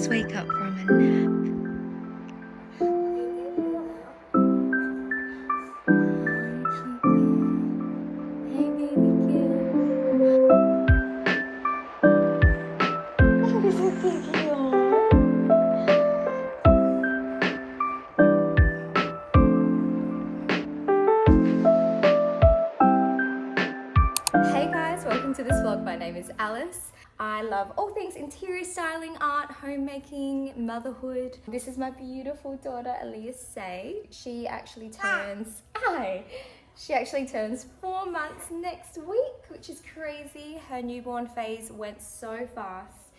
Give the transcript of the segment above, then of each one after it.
just wake up from a nap. Hey guys, welcome to this vlog. My name is Alice. I love all things interior styling, art, homemaking, motherhood. This is my beautiful daughter, Say. She actually turns 4 months next week, which is crazy. Her newborn phase went so fast,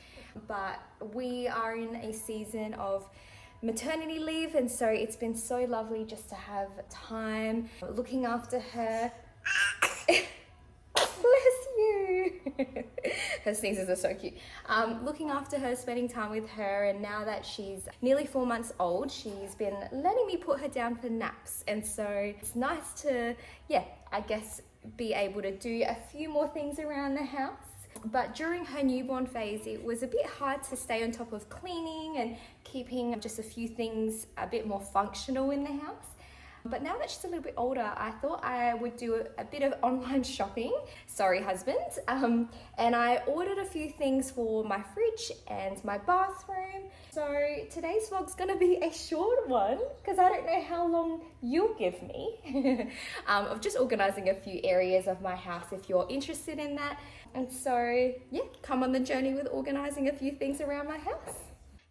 but we are in a season of maternity leave, and so it's been so lovely just to have time looking after her. Bless you. Her sneezes are so cute. Looking after her, spending time with her, and now that she's nearly 4 months old, she's been letting me put her down for naps, and so it's nice to, I guess, be able to do a few more things around the house. But during her newborn phase, it was a bit hard to stay on top of cleaning and keeping just a few things a bit more functional in the house. But now that she's a little bit older, I thought I would do a bit of online shopping. Sorry, husband. And I ordered a few things for my fridge and my bathroom. So today's vlog's gonna be a short one because I don't know how long you'll give me of just organizing a few areas of my house if you're interested in that. And so, come on the journey with organizing a few things around my house.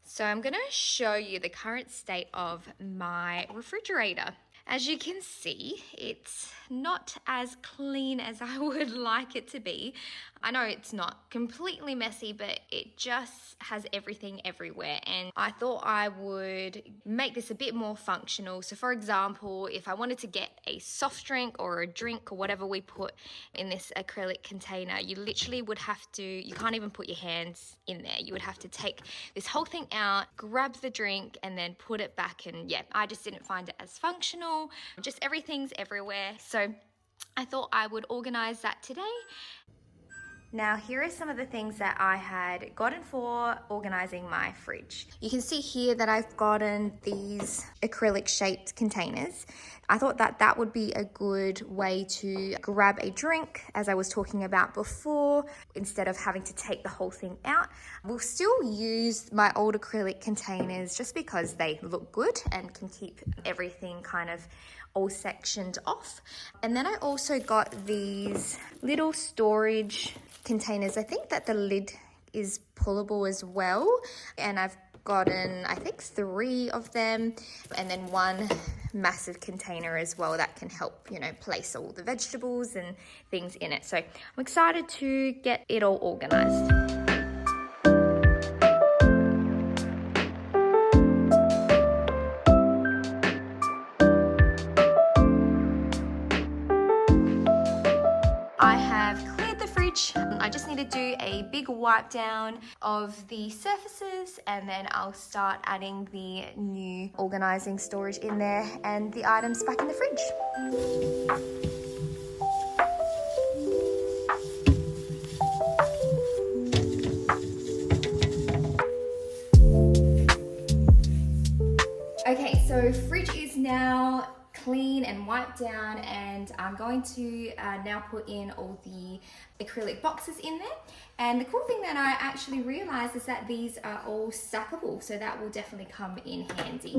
So I'm gonna show you the current state of my refrigerator. As you can see, it's not as clean as I would like it to be. I know it's not completely messy, but it just has everything everywhere. And I thought I would make this a bit more functional. So for example, if I wanted to get a soft drink or a drink or whatever we put in this acrylic container, you literally would have to, you can't even put your hands in there. You would have to take this whole thing out, grab the drink, and then put it back. And I just didn't find it as functional. Just everything's everywhere. So I thought I would organize that today. Now, here are some of the things that I had gotten for organizing my fridge. You can see here that I've gotten these acrylic shaped containers. I thought that that would be a good way to grab a drink, as I was talking about before, instead of having to take the whole thing out. We'll still use my old acrylic containers just because they look good and can keep everything kind of all sectioned off. And then I also got these little storage containers. I think that the lid is pullable as well, and I've gotten, I think, 3 of them, and then one massive container as well that can help, place all the vegetables and things in it. So I'm excited to get it all organized. I have cleared the fridge. I just need to do a big wipe down of the surfaces, and then I'll start adding the new organizing storage in there and the items back in the fridge. Okay, so fridge is now clean and wiped down, and I'm going to now put in all the acrylic boxes in there. And the cool thing that I actually realized is that these are all stackable, so that will definitely come in handy.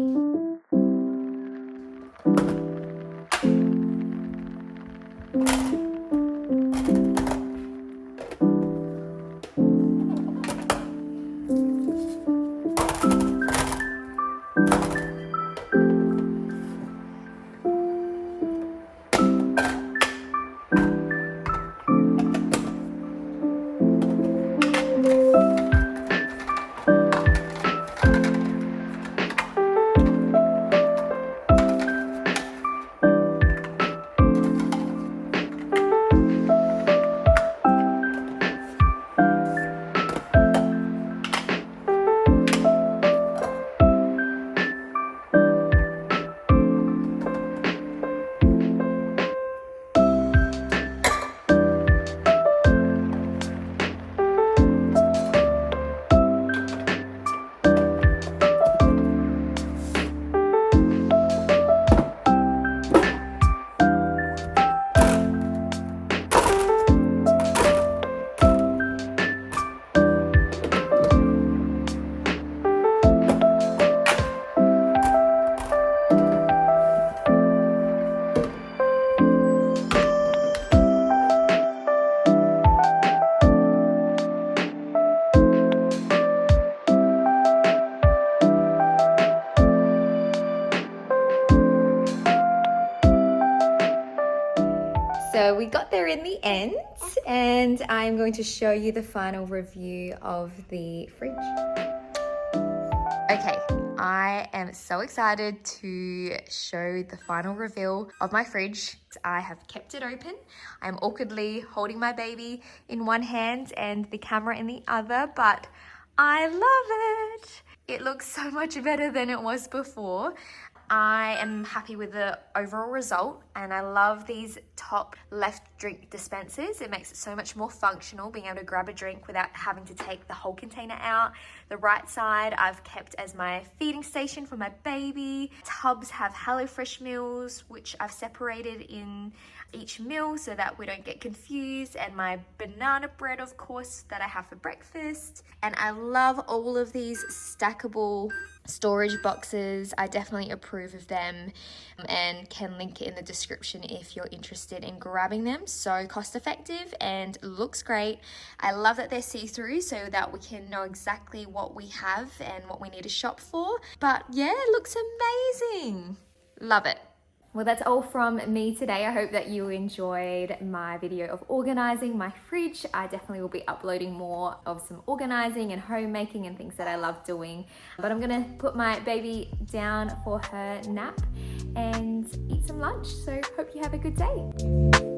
So we got there in the end, and I'm going to show you the final review of the fridge. Okay, I am so excited to show the final reveal of my fridge. I have kept it open. I'm awkwardly holding my baby in one hand and the camera in the other, but I love it. It looks so much better than it was before. I am happy with the overall result, and I love these top left drink dispensers. It makes it so much more functional, being able to grab a drink without having to take the whole container out. The right side I've kept as my feeding station for my baby. Tubs have HelloFresh meals, which I've separated in each meal so that we don't get confused, and my banana bread, of course, that I have for breakfast. And I love all of these stackable storage boxes. I definitely approve of them, and can link it in the description if you're interested in grabbing them. So cost effective and looks great. I love that they're see-through so that we can know exactly what we have and what we need to shop for. But yeah, it looks amazing. Love it. Well, that's all from me today. I hope that you enjoyed my video of organizing my fridge. I definitely will be uploading more of some organizing and homemaking and things that I love doing. But I'm gonna put my baby down for her nap and eat some lunch. So hope you have a good day.